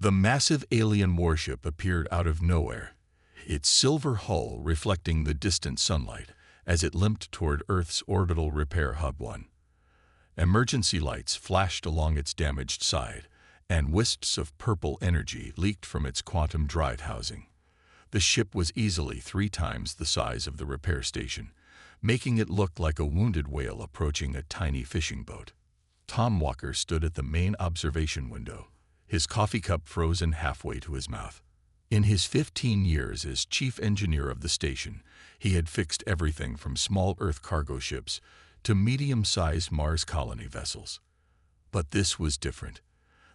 The massive alien warship appeared out of nowhere, its silver hull reflecting the distant sunlight as it limped toward Earth's orbital repair hub 1. Emergency lights flashed along its damaged side, and wisps of purple energy leaked from its quantum drive housing. The ship was easily 3 times the size of the repair station, making it look like a wounded whale approaching a tiny fishing boat. Tom Walker stood at the main observation window, his coffee cup frozen halfway to his mouth. In his 15 years as chief engineer of the station, he had fixed everything from small Earth cargo ships to medium-sized Mars colony vessels. But this was different.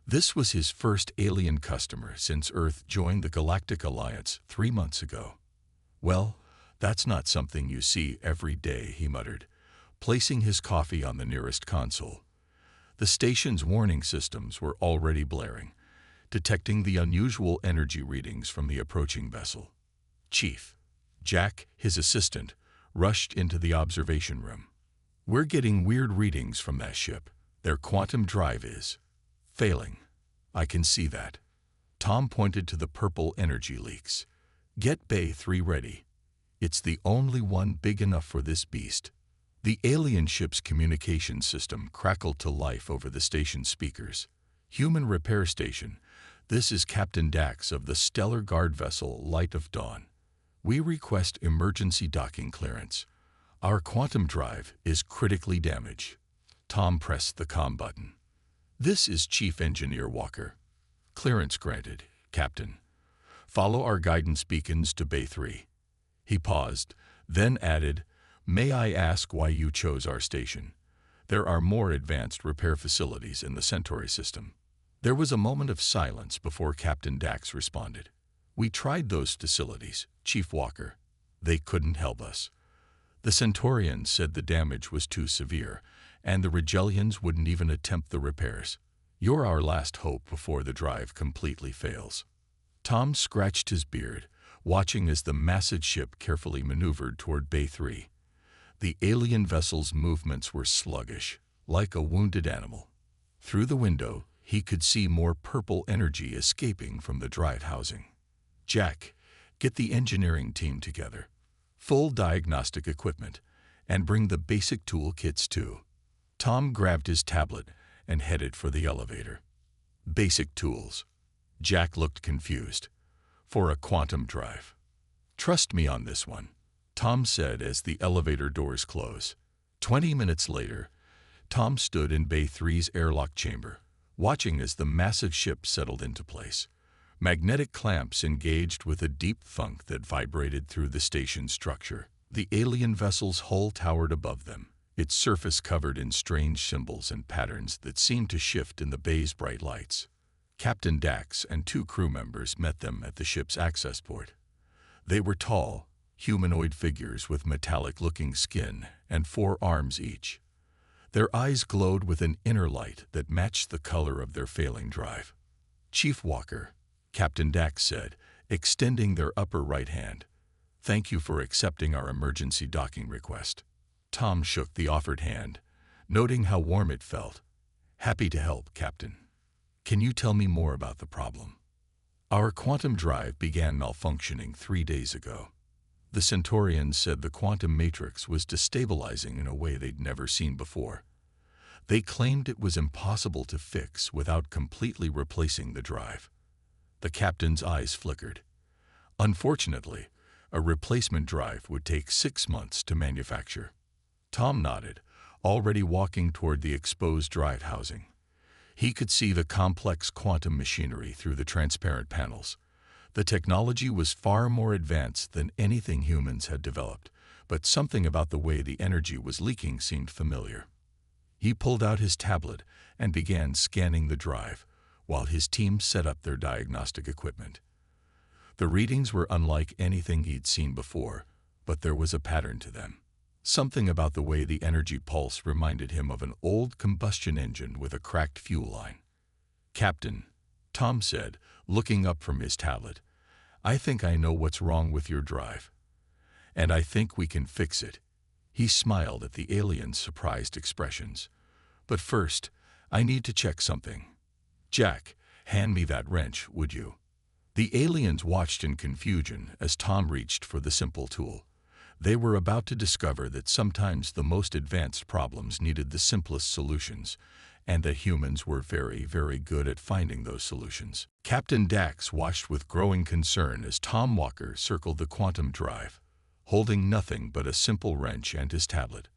This was his first alien customer since Earth joined the Galactic Alliance 3 months ago. "Well, that's not something you see every day," he muttered, placing his coffee on the nearest console. The station's warning systems were already blaring, detecting the unusual energy readings from the approaching vessel. Chief Jack, his assistant, rushed into the observation room. "We're getting weird readings from that ship. Their quantum drive is failing. I can see that." Tom pointed to the purple energy leaks. "Get Bay 3 ready. It's the only one big enough for this beast." The alien ship's communication system crackled to life over the station's speakers. "Human repair station, this is Captain Dax of the Stellar Guard vessel Light of Dawn. We request emergency docking clearance. Our quantum drive is critically damaged." Tom pressed the comm button. "This is Chief Engineer Walker. Clearance granted, Captain. Follow our guidance beacons to Bay 3. He paused, then added, "May I ask why you chose our station? There are more advanced repair facilities in the Centauri system." There was a moment of silence before Captain Dax responded. "We tried those facilities, Chief Walker. They couldn't help us. The Centaurians said the damage was too severe, and the Regellians wouldn't even attempt the repairs. You're our last hope before the drive completely fails." Tom scratched his beard, watching as the massive ship carefully maneuvered toward Bay 3. The alien vessel's movements were sluggish, like a wounded animal. Through the window, he could see more purple energy escaping from the drive housing. "Jack, get the engineering team together. Full diagnostic equipment, and bring the basic tool kits too." Tom grabbed his tablet and headed for the elevator. "Basic tools." Jack looked confused. "For a quantum drive." "Trust me on this one," Tom said as the elevator doors closed. 20 minutes later, Tom stood in Bay 3's airlock chamber, watching as the massive ship settled into place. Magnetic clamps engaged with a deep thunk that vibrated through the station's structure. The alien vessel's hull towered above them, its surface covered in strange symbols and patterns that seemed to shift in the bay's bright lights. Captain Dax and 2 crew members met them at the ship's access port. They were tall, humanoid figures with metallic-looking skin and 4 arms each. Their eyes glowed with an inner light that matched the color of their failing drive. "Chief Walker," Captain Dax said, extending their upper right hand. "Thank you for accepting our emergency docking request." Tom shook the offered hand, noting how warm it felt. "Happy to help, Captain. Can you tell me more about the problem?" "Our quantum drive began malfunctioning 3 days ago. The Centaurians said the quantum matrix was destabilizing in a way they'd never seen before. They claimed it was impossible to fix without completely replacing the drive." The captain's eyes flickered. "Unfortunately, a replacement drive would take 6 months to manufacture." Tom nodded, already walking toward the exposed drive housing. He could see the complex quantum machinery through the transparent panels. The technology was far more advanced than anything humans had developed, but something about the way the energy was leaking seemed familiar. He pulled out his tablet and began scanning the drive, while his team set up their diagnostic equipment. The readings were unlike anything he'd seen before, but there was a pattern to them. Something about the way the energy pulse reminded him of an old combustion engine with a cracked fuel line. "Captain," Tom said, looking up from his tablet, "I think I know what's wrong with your drive. And I think we can fix it." He smiled at the alien's surprised expressions. "But first, I need to check something. Jack, "Hand me that wrench, would you?" The aliens watched in confusion as Tom reached for the simple tool. They were about to discover that sometimes the most advanced problems needed the simplest solutions, and that humans were very, very good at finding those solutions. Captain Dax watched with growing concern as Tom Walker circled the quantum drive, holding nothing but a simple wrench and his tablet.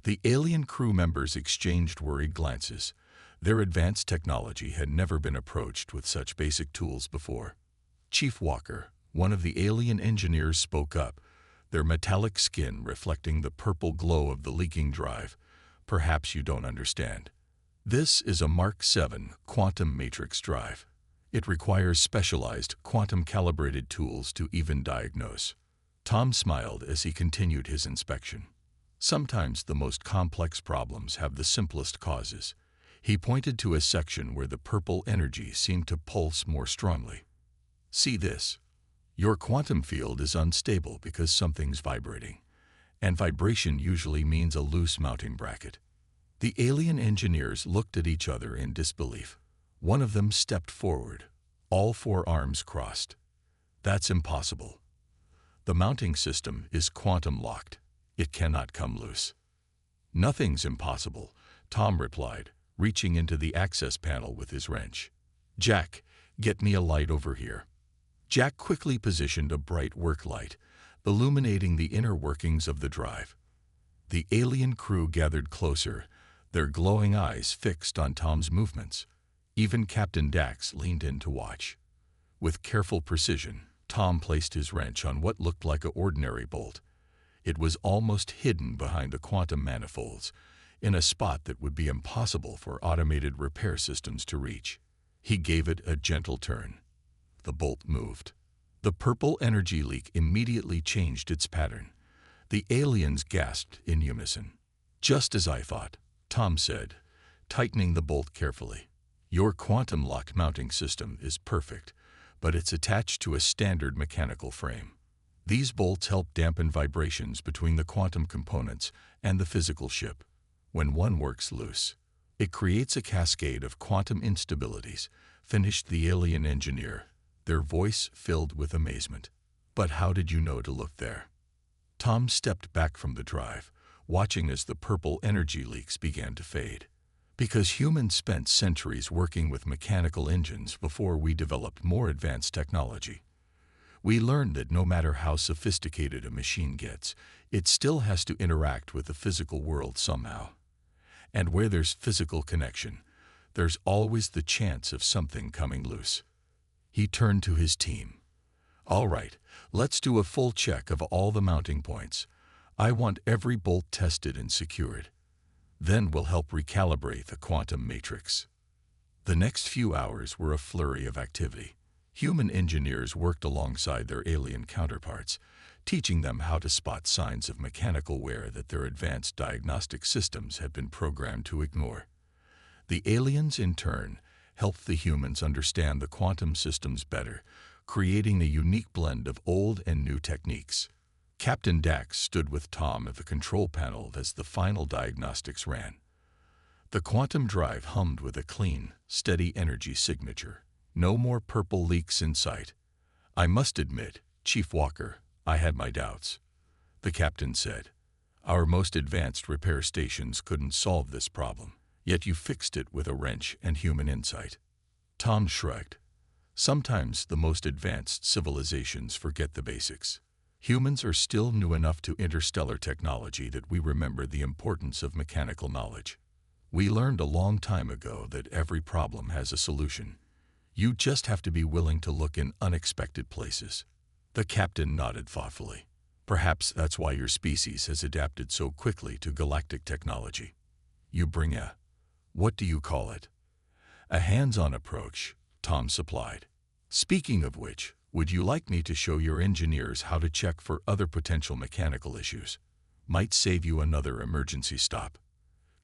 The alien crew members exchanged worried glances. Their advanced technology had never been approached with such basic tools before. Chief Walker, one of the alien engineers, spoke up, their metallic skin reflecting the purple glow of the leaking drive. "Perhaps you don't understand. This is a Mark 7 quantum matrix drive. It requires specialized quantum-calibrated tools to even diagnose." Tom smiled as he continued his inspection. Sometimes the most complex problems have the simplest causes. He pointed to a section where the purple energy seemed to pulse more strongly. "See this? Your quantum field is unstable because something's vibrating, and vibration usually means a loose mounting bracket." The alien engineers looked at each other in disbelief. One of them stepped forward, all four arms crossed. "That's impossible. The mounting system is quantum locked. It cannot come loose." "Nothing's impossible," Tom replied, reaching into the access panel with his wrench. "Jack, get me a light over here." Jack quickly positioned a bright work light, illuminating the inner workings of the drive. The alien crew gathered closer, their glowing eyes fixed on Tom's movements. Even Captain Dax leaned in to watch. With careful precision, Tom placed his wrench on what looked like an ordinary bolt. It was almost hidden behind the quantum manifolds, in a spot that would be impossible for automated repair systems to reach. He gave it a gentle turn. The bolt moved. The purple energy leak immediately changed its pattern. The aliens gasped in unison. "Just as I thought," Tom said, tightening the bolt carefully. "Your quantum lock mounting system is perfect, but it's attached to a standard mechanical frame. These bolts help dampen vibrations between the quantum components and the physical ship. When one works loose, it creates a cascade of quantum instabilities," finished the alien engineer, their voice filled with amazement. "But how did you know to look there?" Tom stepped back from the drive, watching as the purple energy leaks began to fade. "Because humans spent centuries working with mechanical engines before we developed more advanced technology. We learned that no matter how sophisticated a machine gets, it still has to interact with the physical world somehow. And where there's physical connection, there's always the chance of something coming loose." He turned to his team. "All right, let's do a full check of all the mounting points. I want every bolt tested and secured. Then we'll help recalibrate the quantum matrix." The next few hours were a flurry of activity. Human engineers worked alongside their alien counterparts, teaching them how to spot signs of mechanical wear that their advanced diagnostic systems had been programmed to ignore. The aliens, in turn, helped the humans understand the quantum systems better, creating a unique blend of old and new techniques. Captain Dax stood with Tom at the control panel as the final diagnostics ran. The quantum drive hummed with a clean, steady energy signature. No more purple leaks in sight. "I must admit, Chief Walker, I had my doubts," the captain said. "Our most advanced repair stations couldn't solve this problem, yet you fixed it with a wrench and human insight." Tom shrugged. "Sometimes the most advanced civilizations forget the basics. Humans are still new enough to interstellar technology that we remember the importance of mechanical knowledge. We learned a long time ago that every problem has a solution. You just have to be willing to look in unexpected places." The captain nodded thoughtfully. "Perhaps that's why your species has adapted so quickly to galactic technology. You bring what do you call it?" "A hands-on approach," Tom supplied. "Speaking of which, would you like me to show your engineers how to check for other potential mechanical issues? Might save you another emergency stop."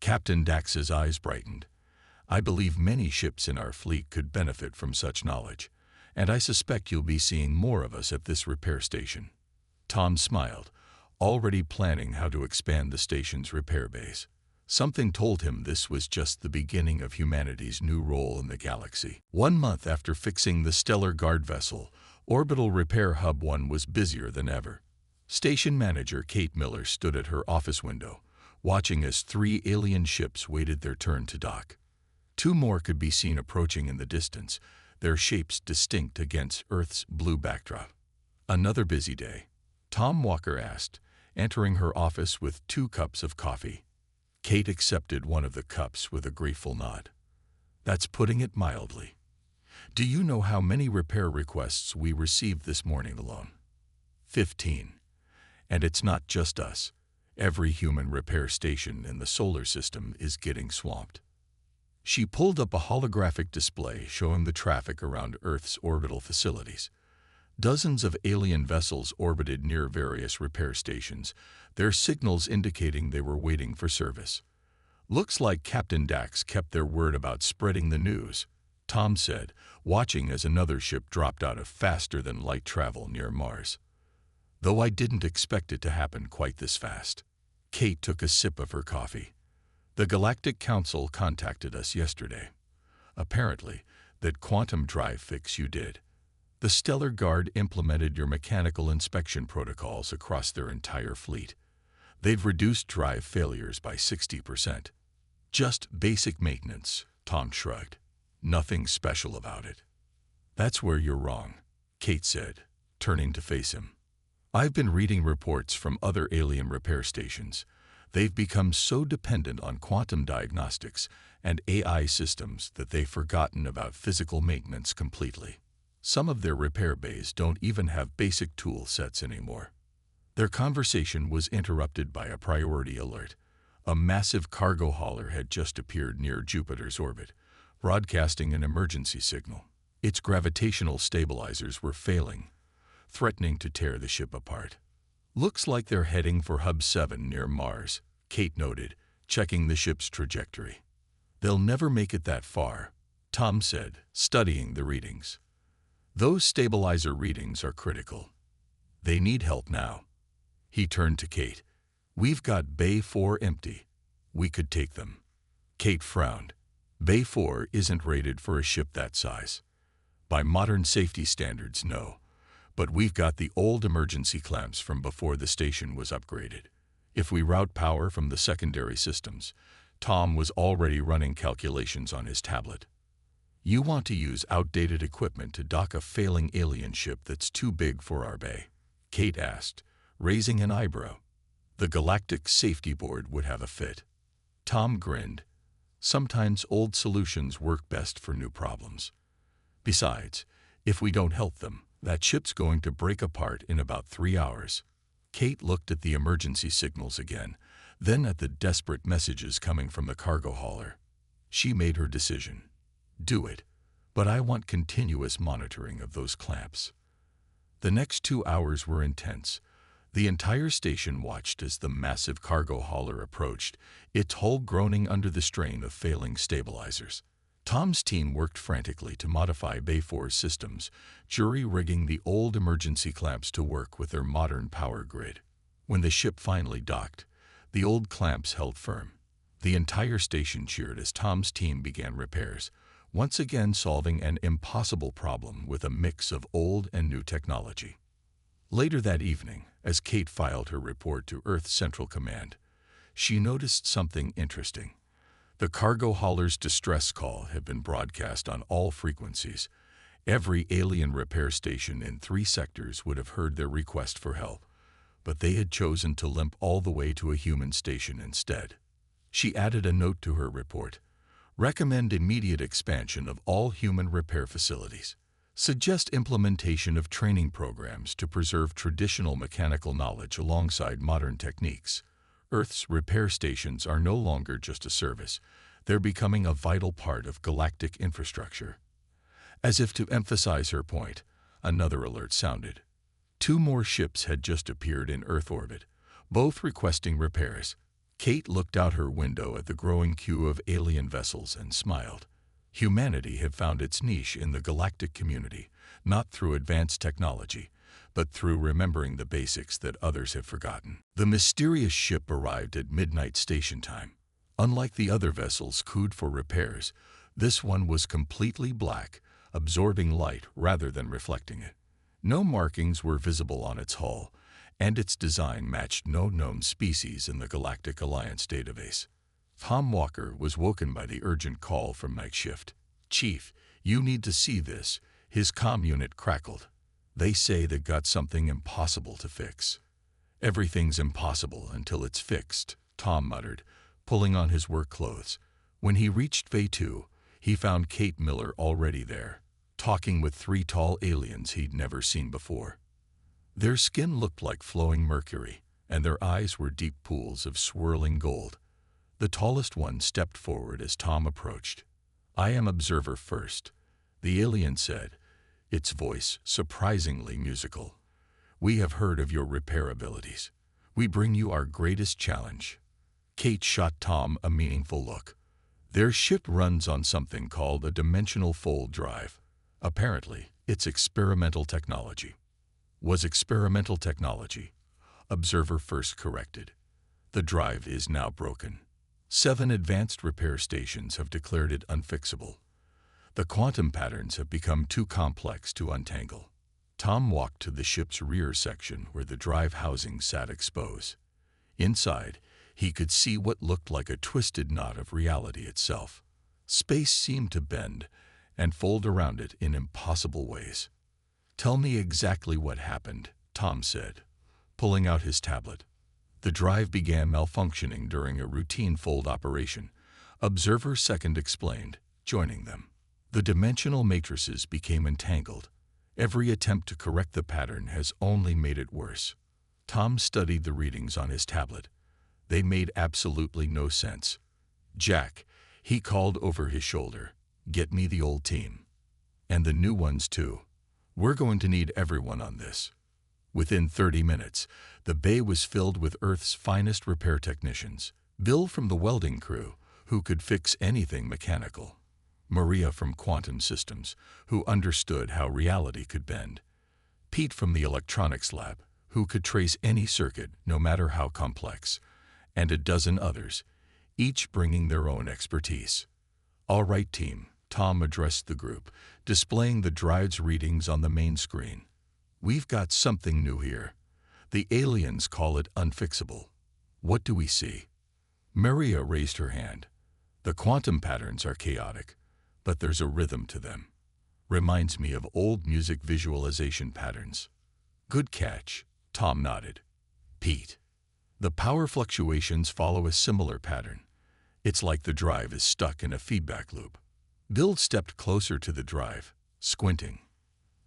Captain Dax's eyes brightened. "I believe many ships in our fleet could benefit from such knowledge, and I suspect you'll be seeing more of us at this repair station." Tom smiled, already planning how to expand the station's repair base. Something told him this was just the beginning of humanity's new role in the galaxy. 1 month after fixing the stellar guard vessel, Orbital Repair Hub 1 was busier than ever. Station manager Kate Miller stood at her office window, watching as 3 alien ships waited their turn to dock. 2 more could be seen approaching in the distance, their shapes distinct against Earth's blue backdrop. Another busy day, Tom Walker asked, entering her office with 2 cups of coffee. Kate accepted one of the cups with a grateful nod. That's putting it mildly. Do you know how many repair requests we received this morning alone? 15. And it's not just us. Every human repair station in the solar system is getting swamped. She pulled up a holographic display showing the traffic around Earth's orbital facilities. Dozens of alien vessels orbited near various repair stations, their signals indicating they were waiting for service. Looks like Captain Dax kept their word about spreading the news, Tom said, watching as another ship dropped out of faster-than-light travel near Mars. Though I didn't expect it to happen quite this fast. Kate took a sip of her coffee. The Galactic Council contacted us yesterday. Apparently, that quantum drive fix you did. The Stellar Guard implemented your mechanical inspection protocols across their entire fleet. They've reduced drive failures by 60%. Just basic maintenance, Tom shrugged. Nothing special about it. That's where you're wrong, Kate said, turning to face him. I've been reading reports from other alien repair stations. They've become so dependent on quantum diagnostics and AI systems that they've forgotten about physical maintenance completely. Some of their repair bays don't even have basic tool sets anymore. Their conversation was interrupted by a priority alert. A massive cargo hauler had just appeared near Jupiter's orbit, broadcasting an emergency signal. Its gravitational stabilizers were failing, threatening to tear the ship apart. Looks like they're heading for Hub 7 near Mars, Kate noted, checking the ship's trajectory. They'll never make it that far, Tom said, studying the readings. Those stabilizer readings are critical. They need help now. He turned to Kate. We've got Bay 4 empty. We could take them. Kate frowned. Bay 4 isn't rated for a ship that size. By modern safety standards, no. But we've got the old emergency clamps from before the station was upgraded. If we route power from the secondary systems, Tom was already running calculations on his tablet. You want to use outdated equipment to dock a failing alien ship that's too big for our bay? Kate asked, raising an eyebrow. The Galactic Safety Board would have a fit. Tom grinned. Sometimes old solutions work best for new problems. Besides, if we don't help them, that ship's going to break apart in about 3 hours. Kate looked at the emergency signals again, then at the desperate messages coming from the cargo hauler. She made her decision. Do it, but I want continuous monitoring of those clamps. The next 2 hours were intense. The entire station watched as the massive cargo hauler approached, its hull groaning under the strain of failing stabilizers. Tom's team worked frantically to modify Bay 4's systems, jury-rigging the old emergency clamps to work with their modern power grid. When the ship finally docked, the old clamps held firm. The entire station cheered as Tom's team began repairs, once again solving an impossible problem with a mix of old and new technology. Later that evening, as Kate filed her report to Earth Central Command, she noticed something interesting. The cargo hauler's distress call had been broadcast on all frequencies. Every alien repair station in 3 sectors would have heard their request for help, but they had chosen to limp all the way to a human station instead. She added a note to her report. Recommend immediate expansion of all human repair facilities. Suggest implementation of training programs to preserve traditional mechanical knowledge alongside modern techniques. Earth's repair stations are no longer just a service. They're becoming a vital part of galactic infrastructure. As if to emphasize her point, another alert sounded. 2 more ships had just appeared in Earth orbit, both requesting repairs. Kate looked out her window at the growing queue of alien vessels and smiled. Humanity had found its niche in the galactic community, not through advanced technology, but through remembering the basics that others have forgotten. The mysterious ship arrived at midnight station time. Unlike the other vessels crewed for repairs, this one was completely black, absorbing light rather than reflecting it. No markings were visible on its hull, and its design matched no known species in the Galactic Alliance database. Tom Walker was woken by the urgent call from night shift. "Chief, you need to see this," his comm unit crackled. "They say they got something impossible to fix." "Everything's impossible until it's fixed," Tom muttered, pulling on his work clothes. When he reached Phase 2, he found Kate Miller already there, talking with 3 tall aliens he'd never seen before. Their skin looked like flowing mercury, and their eyes were deep pools of swirling gold. The tallest one stepped forward as Tom approached. "I am Observer First," the alien said, its voice surprisingly musical. "We have heard of your repair abilities. We bring you our greatest challenge." Kate shot Tom a meaningful look. "Their ship runs on something called a dimensional fold drive. Apparently, it's experimental technology." "Was experimental technology," Observer First corrected. "The drive is now broken. 7 advanced repair stations have declared it unfixable. The quantum patterns have become too complex to untangle." Tom walked to the ship's rear section where the drive housing sat exposed. Inside, he could see what looked like a twisted knot of reality itself. Space seemed to bend and fold around it in impossible ways. "Tell me exactly what happened," Tom said, pulling out his tablet. The drive began malfunctioning during a routine fold operation, Observer Second explained, joining them. "The dimensional matrices became entangled. Every attempt to correct the pattern has only made it worse." Tom studied the readings on his tablet. They made absolutely no sense. "Jack," he called over his shoulder, "get me the old team. And the new ones too. We're going to need everyone on this." Within 30 minutes, the bay was filled with Earth's finest repair technicians. Bill from the welding crew, who could fix anything mechanical. Maria from quantum systems, who understood how reality could bend. Pete from the electronics lab, who could trace any circuit, no matter how complex. And a dozen others, each bringing their own expertise. "All right, team," Tom addressed the group, displaying the drive's readings on the main screen. "We've got something new here. The aliens call it unfixable. What do we see?" Maria raised her hand. "The quantum patterns are chaotic, but there's a rhythm to them. Reminds me of old music visualization patterns." "Good catch," Tom nodded. "Pete, the power fluctuations follow a similar pattern. It's like the drive is stuck in a feedback loop." Bill stepped closer to the drive, squinting.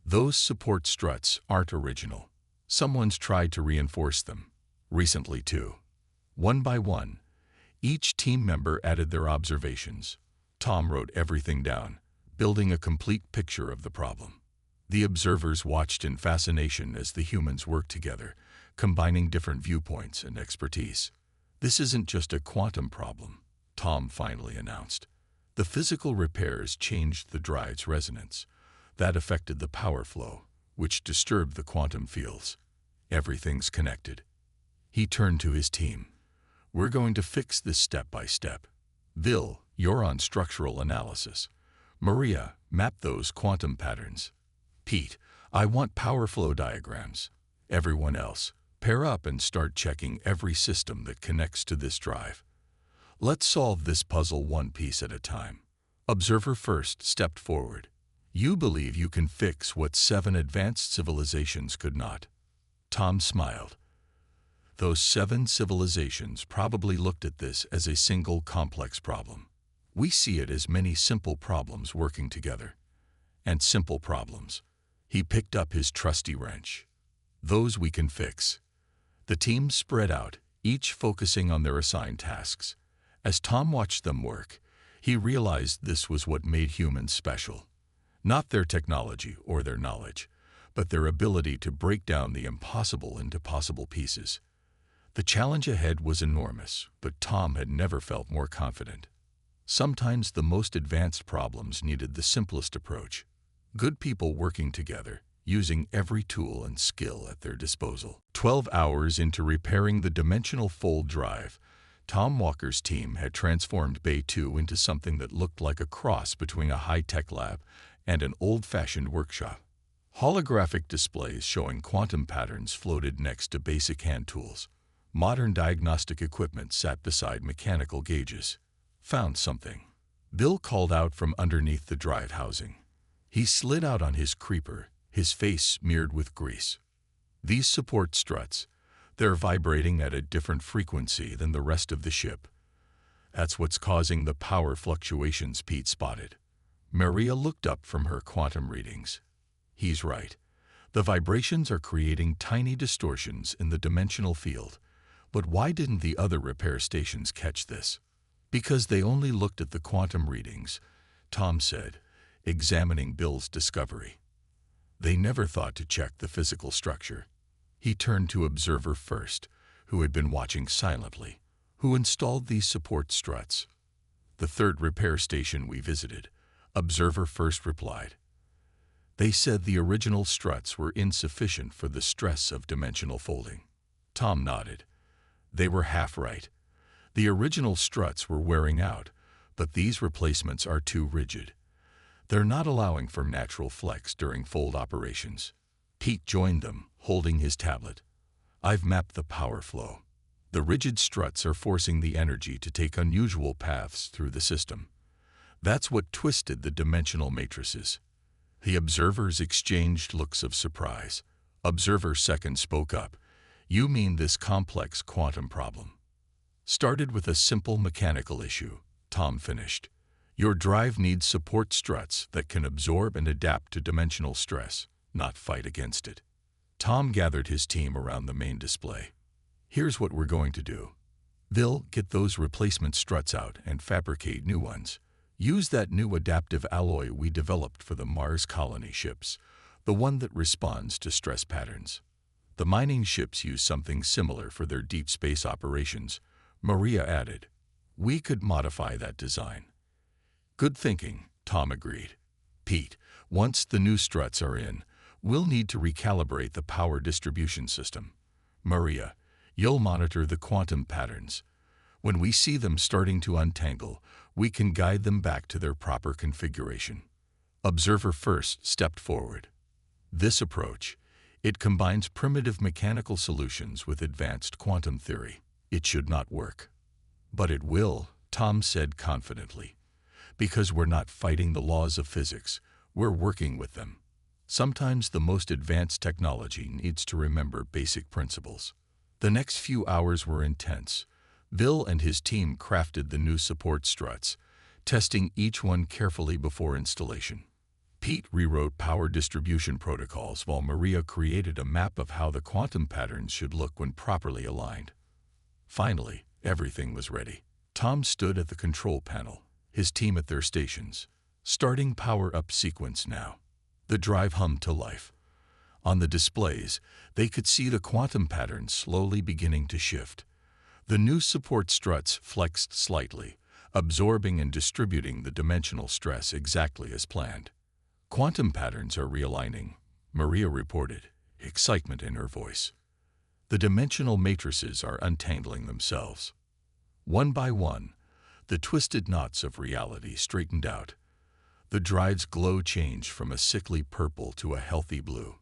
"Those support struts aren't original. Someone's tried to reinforce them. Recently, too." One by one, each team member added their observations. Tom wrote everything down, building a complete picture of the problem. The observers watched in fascination as the humans worked together, combining different viewpoints and expertise. "This isn't just a quantum problem," Tom finally announced. "The physical repairs changed the drive's resonance. That affected the power flow, which disturbed the quantum fields. Everything's connected." He turned to his team. "We're going to fix this step by step. Bill, you're on structural analysis. Maria, map those quantum patterns. Pete, I want power flow diagrams. Everyone else, pair up and start checking every system that connects to this drive. Let's solve this puzzle one piece at a time." Observer First stepped forward. "You believe you can fix what 7 advanced civilizations could not." Tom smiled. "Those 7 civilizations probably looked at this as a single complex problem. We see it as many simple problems working together. And simple problems." He picked up his trusty wrench. "Those we can fix." The team spread out, each focusing on their assigned tasks. As Tom watched them work, he realized this was what made humans special. Not their technology or their knowledge, but their ability to break down the impossible into possible pieces. The challenge ahead was enormous, but Tom had never felt more confident. Sometimes the most advanced problems needed the simplest approach. Good people working together, using every tool and skill at their disposal. 12 hours into repairing the dimensional fold drive, Tom Walker's team had transformed Bay 2 into something that looked like a cross between a high-tech lab and an old-fashioned workshop. Holographic displays showing quantum patterns floated next to basic hand tools. Modern diagnostic equipment sat beside mechanical gauges. Found something. Bill called out from underneath the drive housing. He slid out on his creeper, his face smeared with grease. These support struts, they're vibrating at a different frequency than the rest of the ship. That's what's causing the power fluctuations Pete spotted. Maria looked up from her quantum readings. He's right. The vibrations are creating tiny distortions in the dimensional field. But why didn't the other repair stations catch this? Because they only looked at the quantum readings, Tom said, examining Bill's discovery. They never thought to check the physical structure. He turned to Observer First, who had been watching silently. Who installed these support struts? The third repair station we visited, Observer First replied. They said the original struts were insufficient for the stress of dimensional folding. Tom nodded. They were half right. The original struts were wearing out, but these replacements are too rigid. They're not allowing for natural flex during fold operations. Pete joined them, holding his tablet. I've mapped the power flow. The rigid struts are forcing the energy to take unusual paths through the system. That's what twisted the dimensional matrices. The observers exchanged looks of surprise. Observer Second spoke up. You mean this complex quantum problem? Started with a simple mechanical issue, Tom finished. Your drive needs support struts that can absorb and adapt to dimensional stress, not fight against it. Tom gathered his team around the main display. Here's what we're going to do. Bill, get those replacement struts out and fabricate new ones. Use that new adaptive alloy we developed for the Mars colony ships, the one that responds to stress patterns. The mining ships use something similar for their deep space operations, Maria added. We could modify that design. Good thinking, Tom agreed. Pete, once the new struts are in, we'll need to recalibrate the power distribution system. Maria, you'll monitor the quantum patterns. When we see them starting to untangle, we can guide them back to their proper configuration. Observer First stepped forward. This approach, it combines primitive mechanical solutions with advanced quantum theory. It should not work. But it will, Tom said confidently. Because we're not fighting the laws of physics, we're working with them. Sometimes the most advanced technology needs to remember basic principles. The next few hours were intense. Bill and his team crafted the new support struts, testing each one carefully before installation. Pete rewrote power distribution protocols while Maria created a map of how the quantum patterns should look when properly aligned. Finally, everything was ready. Tom stood at the control panel, his team at their stations. Starting power-up sequence now. The drive hummed to life. On the displays, they could see the quantum patterns slowly beginning to shift. The new support struts flexed slightly, absorbing and distributing the dimensional stress exactly as planned. Quantum patterns are realigning, Maria reported, excitement in her voice. The dimensional matrices are untangling themselves. One by one, the twisted knots of reality straightened out. The drive's glow changed from a sickly purple to a healthy blue.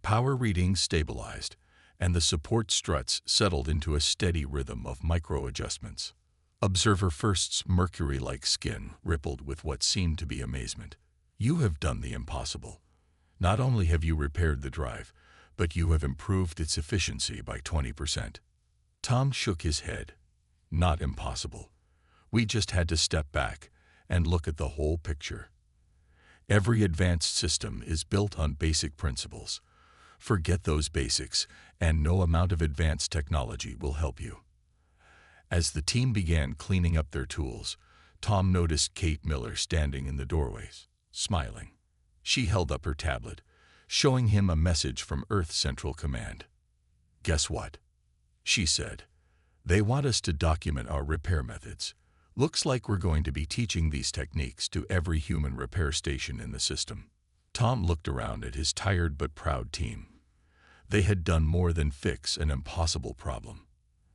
Power readings stabilized, and the support struts settled into a steady rhythm of micro-adjustments. Observer First's mercury-like skin rippled with what seemed to be amazement. You have done the impossible. Not only have you repaired the drive, but you have improved its efficiency by 20%. Tom shook his head. Not impossible. We just had to step back and look at the whole picture. Every advanced system is built on basic principles. Forget those basics, and no amount of advanced technology will help you. As the team began cleaning up their tools, Tom noticed Kate Miller standing in the doorways, smiling. She held up her tablet, showing him a message from Earth Central Command. Guess what? She said. They want us to document our repair methods. Looks like we're going to be teaching these techniques to every human repair station in the system. Tom looked around at his tired but proud team. They had done more than fix an impossible problem.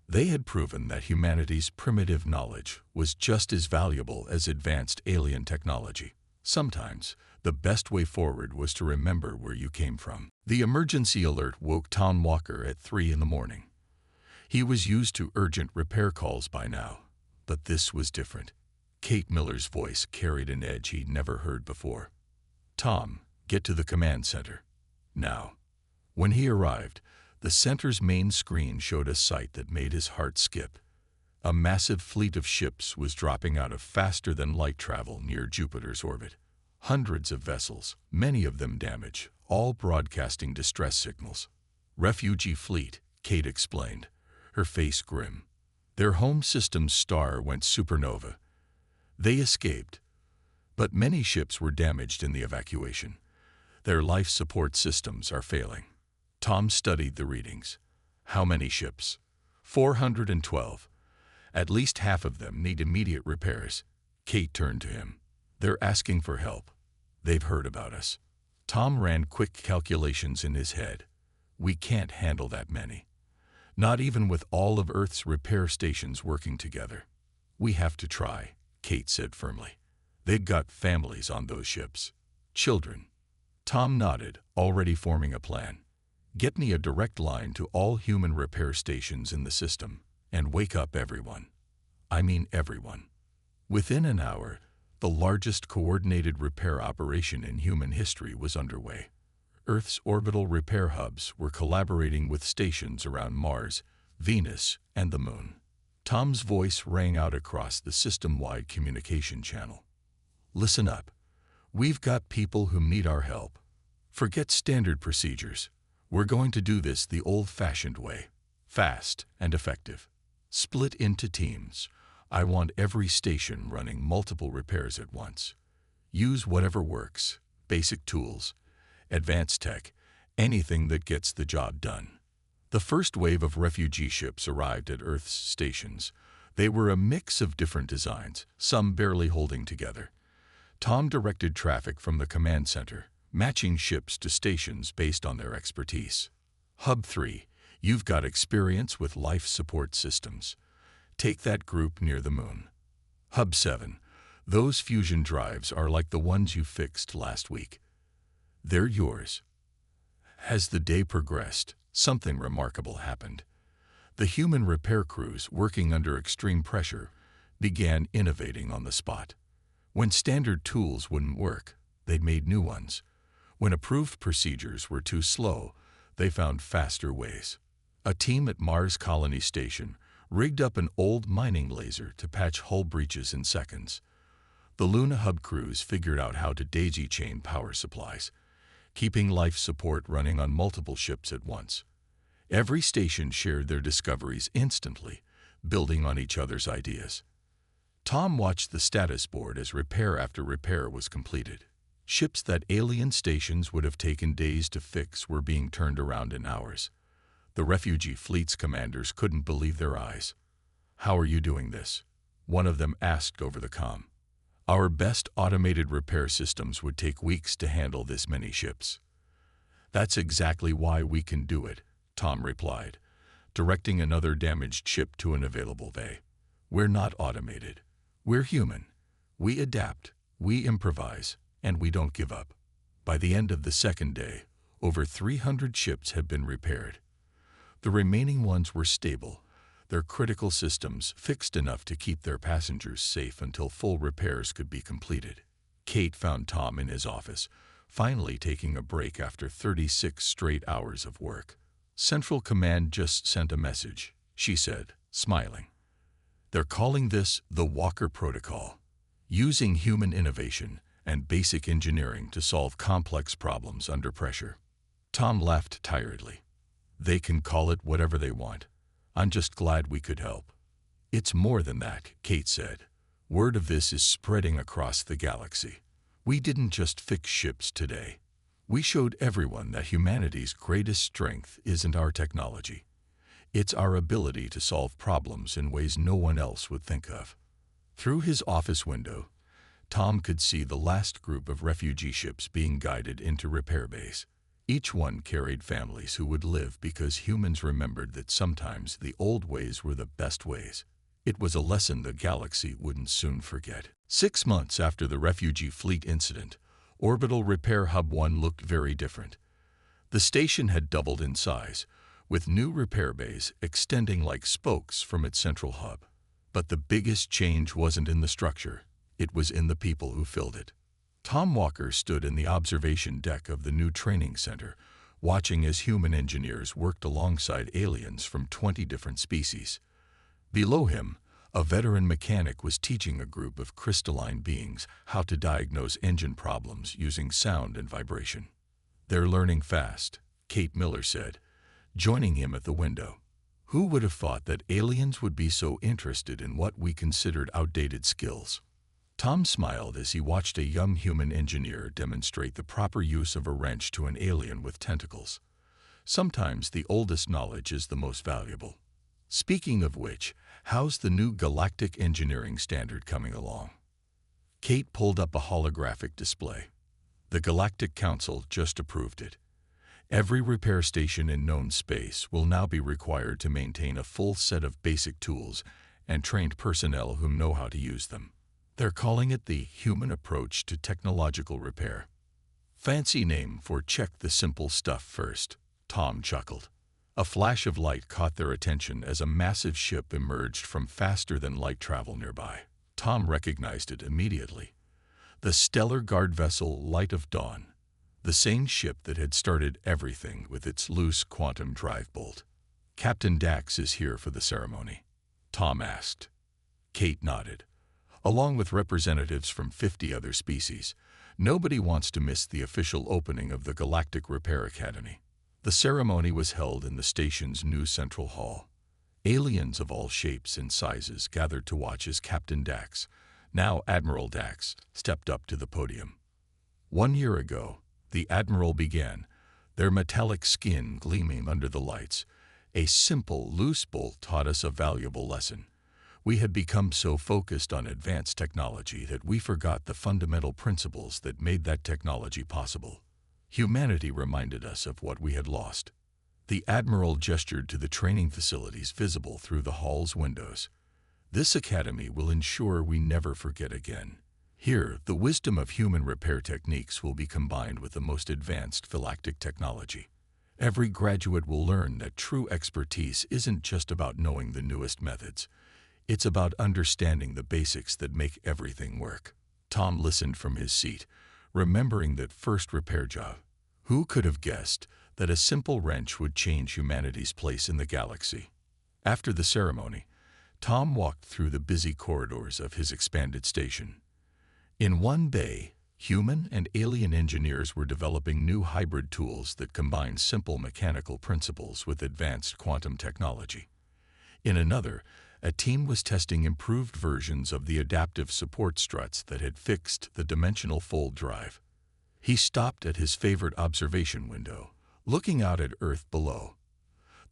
They had proven that humanity's primitive knowledge was just as valuable as advanced alien technology. Sometimes, the best way forward was to remember where you came from. The emergency alert woke Tom Walker at 3 in the morning. He was used to urgent repair calls by now, but this was different. Kate Miller's voice carried an edge he'd never heard before. "Tom, get to the command center. Now." When he arrived, the center's main screen showed a sight that made his heart skip. A massive fleet of ships was dropping out of faster-than-light travel near Jupiter's orbit. Hundreds of vessels, many of them damaged, all broadcasting distress signals. "Refugee fleet," Kate explained, her face grim. "Their home system's star went supernova. They escaped, but many ships were damaged in the evacuation. Their life support systems are failing." Tom studied the readings. "How many ships?" 412. "At least half of them need immediate repairs." Kate turned to him. "They're asking for help. They've heard about us." Tom ran quick calculations in his head. "We can't handle that many. Not even with all of Earth's repair stations working together." "We have to try," Kate said firmly. "They've got families on those ships. Children." Tom nodded, already forming a plan. "Get me a direct line to all human repair stations in the system, and wake up everyone. I mean everyone." Within an hour, the largest coordinated repair operation in human history was underway. Earth's orbital repair hubs were collaborating with stations around Mars, Venus, and the Moon. Tom's voice rang out across the system-wide communication channel. "Listen up. We've got people who need our help. Forget standard procedures. We're going to do this the old-fashioned way, fast and effective. Split into teams. I want every station running multiple repairs at once. Use whatever works, basic tools, advanced tech, anything that gets the job done." The first wave of refugee ships arrived at Earth's stations. They were a mix of different designs, some barely holding together. Tom directed traffic from the command center, matching ships to stations based on their expertise. "Hub 3, you've got experience with life support systems. Take that group near the Moon. Hub 7, those fusion drives are like the ones you fixed last week. They're yours." As the day progressed, something remarkable happened. The human repair crews, working under extreme pressure, began innovating on the spot. When standard tools wouldn't work, they made new ones. When approved procedures were too slow, they found faster ways. A team at Mars Colony Station rigged up an old mining laser to patch hull breaches in seconds. The Luna Hub crews figured out how to daisy-chain power supplies, keeping life support running on multiple ships at once. Every station shared their discoveries instantly, building on each other's ideas. Tom watched the status board as repair after repair was completed. Ships that alien stations would have taken days to fix were being turned around in hours. The refugee fleet's commanders couldn't believe their eyes. "How are you doing this?" one of them asked over the comm. "Our best automated repair systems would take weeks to handle this many ships." "That's exactly why we can do it," Tom replied, directing another damaged ship to an available bay. "We're not automated. We're human. We adapt, we improvise, and we don't give up." By the end of the second day, over 300 ships had been repaired. The remaining ones were stable, their critical systems fixed enough to keep their passengers safe until full repairs could be completed. Kate found Tom in his office, finally taking a break after 36 straight hours of work. "Central Command just sent a message," she said, smiling. "They're calling this the Walker Protocol, using human innovation and basic engineering to solve complex problems under pressure." Tom laughed tiredly. "They can call it whatever they want. I'm just glad we could help." "It's more than that," Kate said. "Word of this is spreading across the galaxy. We didn't just fix ships today. We showed everyone that humanity's greatest strength isn't our technology. It's our ability to solve problems in ways no one else would think of." Through his office window, Tom could see the last group of refugee ships being guided into repair bays. Each one carried families who would live because humans remembered that sometimes the old ways were the best ways. It was a lesson the galaxy wouldn't soon forget. 6 months after the refugee fleet incident, Orbital Repair Hub 1 looked very different. The station had doubled in size, with new repair bays extending like spokes from its central hub. But the biggest change wasn't in the structure, it was in the people who filled it. Tom Walker stood in the observation deck of the new training center, watching as human engineers worked alongside aliens from 20 different species. Below him, a veteran mechanic was teaching a group of crystalline beings how to diagnose engine problems using sound and vibration. "They're learning fast," Kate Miller said, joining him at the window. "Who would have thought that aliens would be so interested in what we considered outdated skills?" Tom smiled as he watched a young human engineer demonstrate the proper use of a wrench to an alien with tentacles. Sometimes the oldest knowledge is the most valuable. Speaking of which, how's the new galactic engineering standard coming along? Kate pulled up a holographic display. The Galactic Council just approved it. Every repair station in known space will now be required to maintain a full set of basic tools and trained personnel who know how to use them. They're calling it the human approach to technological repair. Fancy name for check the simple stuff first, Tom chuckled. A flash of light caught their attention as a massive ship emerged from faster-than-light travel nearby. Tom recognized it immediately. The stellar guard vessel Light of Dawn, the same ship that had started everything with its loose quantum drive bolt. "Captain Dax is here for the ceremony?" Tom asked. Kate nodded. "Along with representatives from 50 other species. Nobody wants to miss the official opening of the Galactic Repair Academy." The ceremony was held in the station's new central hall. Aliens of all shapes and sizes gathered to watch as Captain Dax, now Admiral Dax, stepped up to the podium. 1 year ago, the Admiral began, their metallic skin gleaming under the lights. "A simple, loose bolt taught us a valuable lesson. We had become so focused on advanced technology that we forgot the fundamental principles that made that technology possible. Humanity reminded us of what we had lost." The Admiral gestured to the training facilities visible through the hall's windows. "This academy will ensure we never forget again. Here, the wisdom of human repair techniques will be combined with the most advanced phylactic technology. Every graduate will learn that true expertise isn't just about knowing the newest methods. It's about understanding the basics that make everything work." Tom listened from his seat, remembering that first repair job. Who could have guessed that a simple wrench would change humanity's place in the galaxy? After the ceremony, Tom walked through the busy corridors of his expanded station. In one bay, human and alien engineers were developing new hybrid tools that combined simple mechanical principles with advanced quantum technology. In another, a team was testing improved versions of the adaptive support struts that had fixed the dimensional fold drive. He stopped at his favorite observation window, looking out at Earth below.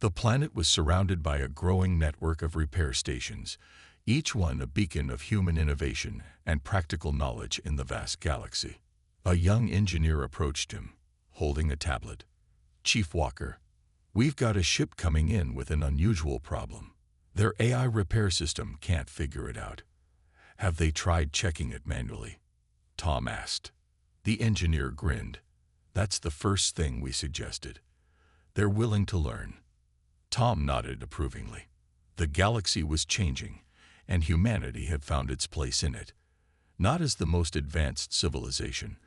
The planet was surrounded by a growing network of repair stations, each one a beacon of human innovation and practical knowledge in the vast galaxy. A young engineer approached him, holding a tablet. "Chief Walker, we've got a ship coming in with an unusual problem. Their AI repair system can't figure it out." "Have they tried checking it manually?" Tom asked. The engineer grinned. "That's the first thing we suggested. They're willing to learn." Tom nodded approvingly. The galaxy was changing, and humanity had found its place in it. Not as the most advanced civilization,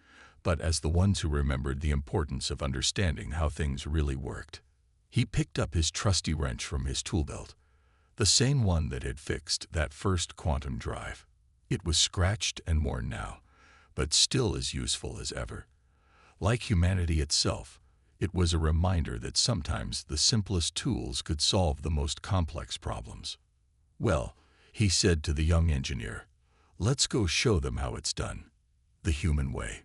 but as the ones who remembered the importance of understanding how things really worked. He picked up his trusty wrench from his tool belt, the same one that had fixed that first quantum drive. It was scratched and worn now, but still as useful as ever. Like humanity itself, it was a reminder that sometimes the simplest tools could solve the most complex problems. "Well," he said to the young engineer, "let's go show them how it's done. The human way."